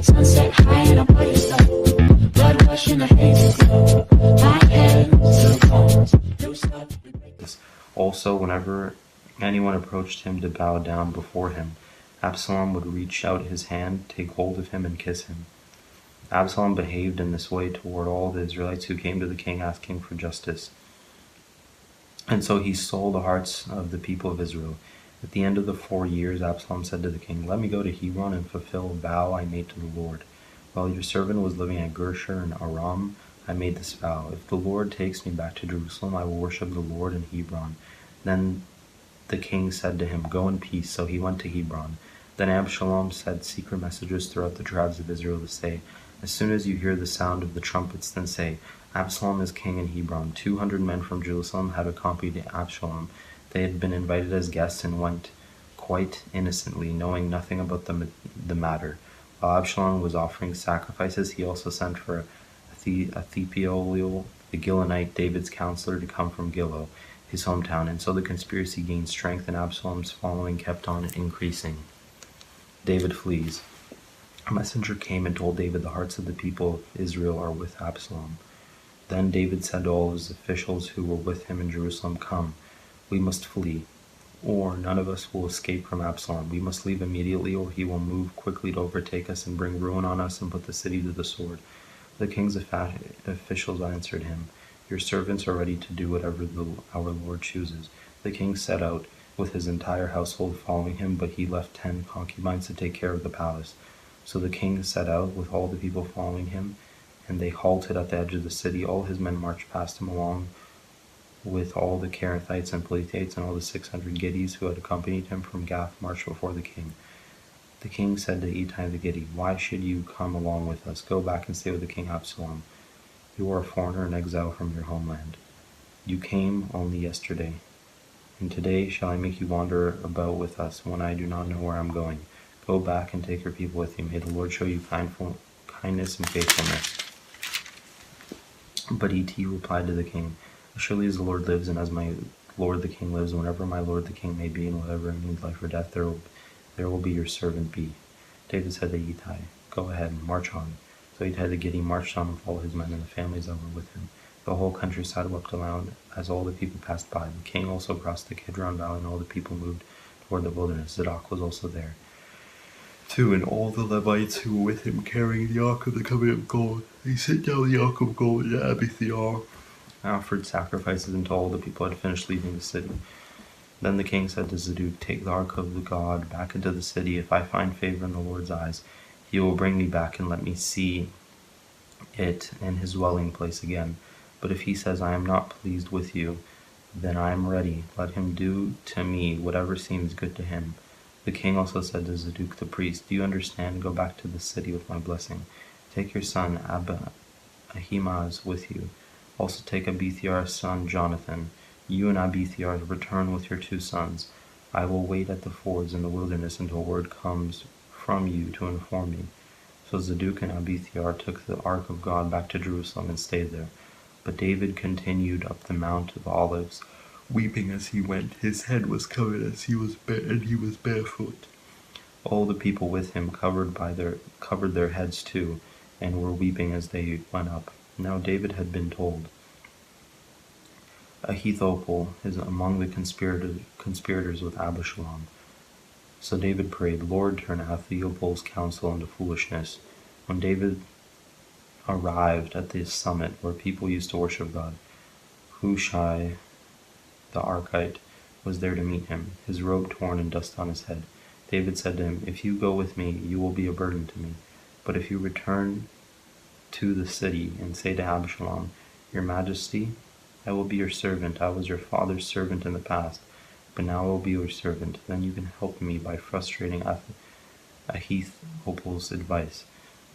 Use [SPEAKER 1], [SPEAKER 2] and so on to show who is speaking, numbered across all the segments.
[SPEAKER 1] Sunset high and I'm by your side. Blood rush in a hazy glow. My hands to the bones. Loose up.
[SPEAKER 2] Also, whenever anyone approached him to bow down before him, Absalom would reach out his hand, take hold of him, and kiss him. Absalom behaved in this way toward all the Israelites who came to the king asking for justice. And so he stole the hearts of the people of Israel. At the end of the 4 years, Absalom said to the king, "Let me go to Hebron and fulfill a vow I made to the Lord. While your servant was living at Geshur in Aram, I made this vow. If the Lord takes me back to Jerusalem, I will worship the Lord in Hebron." Then the king said to him, "Go in peace." So he went to Hebron. Then Absalom sent secret messages throughout the tribes of Israel to say, "As soon as you hear the sound of the trumpets, then say, 'Absalom is king in Hebron.'" 200 men from Jerusalem had accompanied Absalom. They had been invited as guests and went quite innocently, knowing nothing about the matter. While Absalom was offering sacrifices, he also sent for Ahithophel, the Gilonite, David's counselor, to come from Gilo, his hometown, and so the conspiracy gained strength and Absalom's following kept on increasing. David flees. A messenger came and told David, "The hearts of the people of Israel are with Absalom." Then David said to all his officials who were with him in Jerusalem, "Come, we must flee, or none of us will escape from Absalom. We must leave immediately, or he will move quickly to overtake us and bring ruin on us and put the city to the sword." The king's officials answered him, "Your servants are ready to do whatever our Lord chooses." The king set out with his entire household following him, but he left 10 concubines to take care of the palace. So the king set out with all the people following him, and they halted at the edge of the city. All his men marched past him along with all the Kerethites and Pelethites, and all the 600 Gittites who had accompanied him from Gath marched before the king. The king said to Ittai the Gittite, "Why should you come along with us? Go back and stay with the king Absalom. You are a foreigner and exile from your homeland. You came only yesterday, and today shall I make you wander about with us when I do not know where I am going? Go back and take your people with you. May the Lord show you kindness and faithfulness." But Et replied to the king, "As surely as the Lord lives, and as my lord the king lives, whenever my lord the king may be, and whatever means life or death, there will be your servant be." David said to Ittai, "Go ahead, march on." So Ittai the Gittite marched on with all his men and the families that were with him. The whole countryside wept aloud as all the people passed by. The king also crossed the Kidron Valley, and all the people moved toward the wilderness. Zadok was also there, too, and all the Levites who were with him carrying the Ark of the Covenant of God. They set down the Ark of God at Abithiar and offered sacrifices until all the people had finished leaving the city. Then the king said to Zadok, "Take the Ark of the God back into the city. If I find favor in the Lord's eyes, he will bring me back and let me see it in his dwelling place again. But if he says, 'I am not pleased with you,' then I am ready. Let him do to me whatever seems good to him." The king also said to Zadok the priest, "Do you understand? Go back to the city with my blessing. Take your son Ahimaaz with you. Also take Abithiar's son Jonathan. You and Abithiar return with your 2 sons. I will wait at the fords in the wilderness until word comes from you to inform me." So Zadok and Abithiar took the Ark of God back to Jerusalem and stayed there. But David continued up the Mount of Olives, weeping as he went. His head was covered and he was barefoot. All the people with him covered their heads too, and were weeping as they went up. Now David had been told, "Ahithophel is among the conspirators with Absalom." So David prayed, "Lord, turn Ahithophel's counsel into foolishness." When David arrived at the summit where people used to worship God, Hushai the Archite was there to meet him, his robe torn and dust on his head. David said to him, "If you go with me, you will be a burden to me. But if you return to the city and say to Absalom, 'Your Majesty, I will be your servant. I was your father's servant in the past, but now I will be your servant,' then you can help me by frustrating Ahithophel's advice.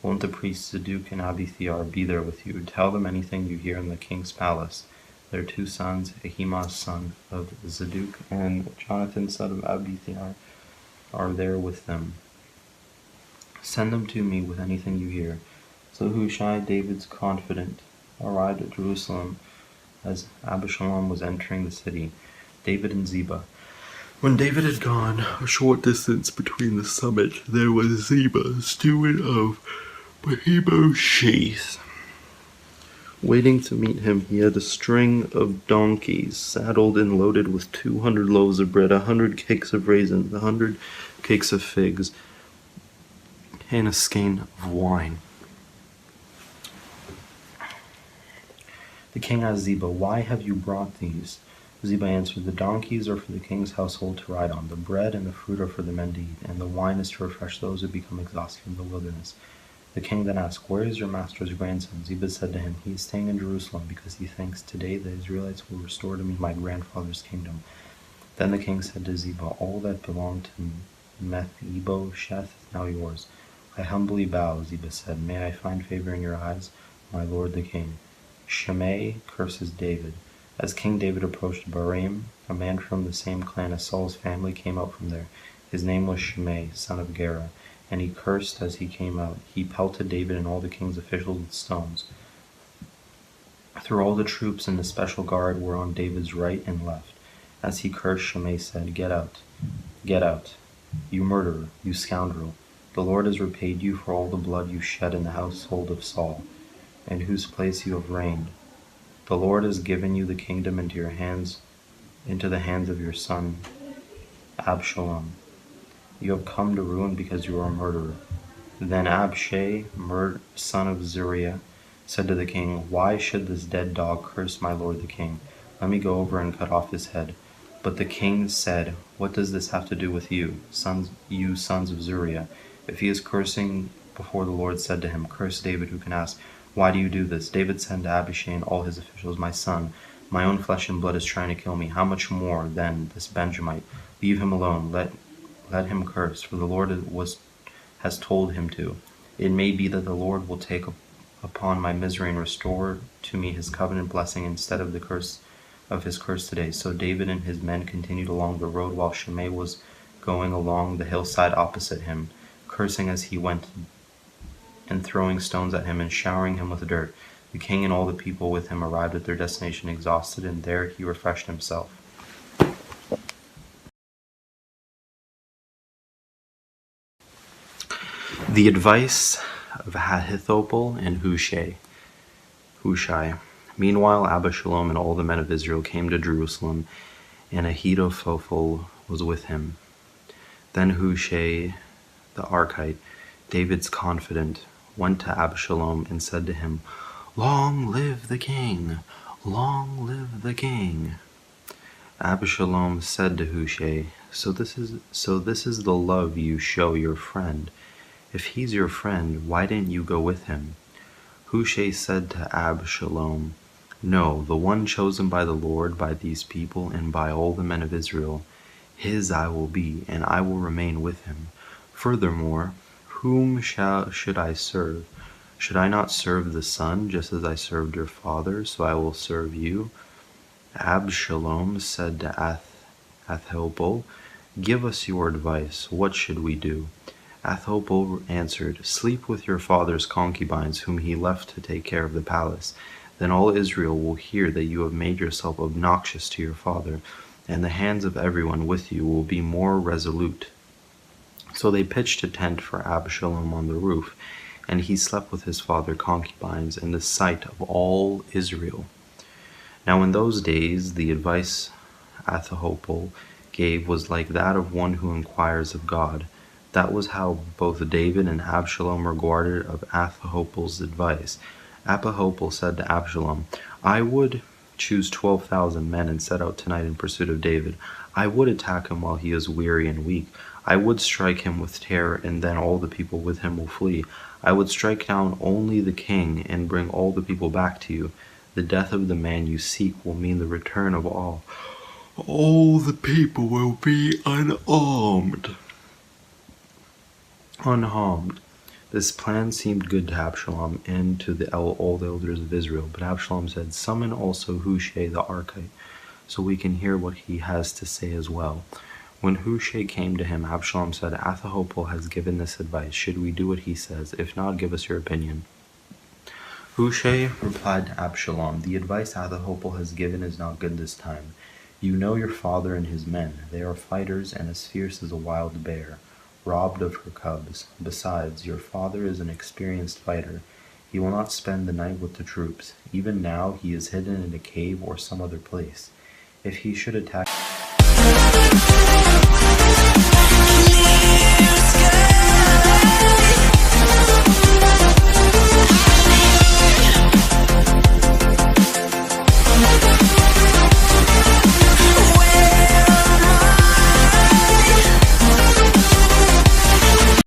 [SPEAKER 2] Won't the priests Zadok and Abithiar be there with you? Tell them anything you hear in the king's palace. Their 2 sons, Ahimaaz son of Zadok and Jonathan son of Abithiar, are there with them. Send them to me with anything you hear." So Hushai, David's confidant, arrived at Jerusalem as Absalom was entering the city. David and Ziba
[SPEAKER 3] When David had gone a short distance between the summit, there was Ziba, steward of Mephibosheth. Waiting to meet him, he had a string of donkeys, saddled and loaded with 200 loaves of bread, 100 cakes of raisins, 100 cakes of figs, and a skein of wine.
[SPEAKER 2] The king asked Ziba, "Why have you brought these?" Ziba answered, "The donkeys are for the king's household to ride on, the bread and the fruit are for the men to eat, and the wine is to refresh those who become exhausted in the wilderness." The king then asked, "Where is your master's grandson?" Ziba said to him, "He is staying in Jerusalem because he thinks today the Israelites will restore to me my grandfather's kingdom." Then the king said to Ziba, "All that belonged to Mephibosheth is now yours." "I humbly bow," Ziba said. "May I find favor in your eyes, my lord the king?" Shimei curses David. As King David approached Barim, a man from the same clan as Saul's family came out from there. His name was Shimei, son of Gera, and he cursed as he came out. He pelted David and all the king's officials with stones. Through all the troops and the special guard were on David's right and left. As he cursed, Shimei said, "Get out, get out, you murderer, you scoundrel. The Lord has repaid you for all the blood you shed in the household of Saul, in whose place you have reigned. The Lord has given you the kingdom into the hands of your son Absalom. You have come to ruin because you are a murderer." Then Abishai, son of Zeruiah, said to the king, "Why should this dead dog curse my lord the king? Let me go over and cut off his head." But the king said, "What does this have to do with you, sons of Zeruiah? If he is cursing before the Lord said to him, 'Curse David,' who can ask, 'Why do you do this?'" David said to Abishai and all his officials, "My son, my own flesh and blood is trying to kill me. How much more, then, this Benjamite? Leave him alone. Let him curse, for the Lord has told him to. It may be that the Lord will take upon my misery and restore to me his covenant blessing instead of his curse today." So David and his men continued along the road while Shimei was going along the hillside opposite him, cursing as he went and throwing stones at him and showering him with dirt. The king and all the people with him arrived at their destination exhausted, and there he refreshed himself. The advice of Ahithophel and Hushai. Meanwhile, Absalom and all the men of Israel came to Jerusalem, and Ahithophel was with him. Then Hushai the Archite, David's confidant, went to Absalom and said to him, "Long live the king! Long live the king!" Absalom said to Hushai, So this is the love you show your friend. If he's your friend, why didn't you go with him?" Hushai said to Absalom, "No, the one chosen by the Lord, by these people, and by all the men of Israel, his I will be, and I will remain with him. Furthermore, whom should I serve? Should I not serve the son, just as I served your father, so I will serve you?" Absalom said to Ahithophel, "Give us your advice. What should we do?" Ahithophel answered, "Sleep with your father's concubines, whom he left to take care of the palace. Then all Israel will hear that you have made yourself obnoxious to your father, and the hands of everyone with you will be more resolute." So they pitched a tent for Absalom on the roof, and he slept with his father's concubines in the sight of all Israel. Now in those days the advice Ahithophel gave was like that of one who inquires of God. That was how both David and Absalom regarded of Ahithophel's advice. Ahithophel said to Absalom, "I would choose 12,000 men and set out tonight in pursuit of David. I would attack him while he is weary and weak. I would strike him with terror, and then all the people with him will flee. I would strike down only the king and bring all the people back to you. The death of the man you seek will mean the return of all. All the people will be unharmed." This plan seemed good to Absalom and to all the elders of Israel, but Absalom said, "Summon also Hushai the Archite, so we can hear what he has to say as well." When Hushai came to him, Absalom said, "Ahithophel has given this advice. Should we do what he says? If not, give us your opinion." Hushai replied to Absalom, "The advice Ahithophel has given is not good this time. You know your father and his men. They are fighters and as fierce as a wild bear, robbed of her cubs. Besides, your father is an experienced fighter. He will not spend the night with the troops. Even now he is hidden in a cave or some other place. If he should attack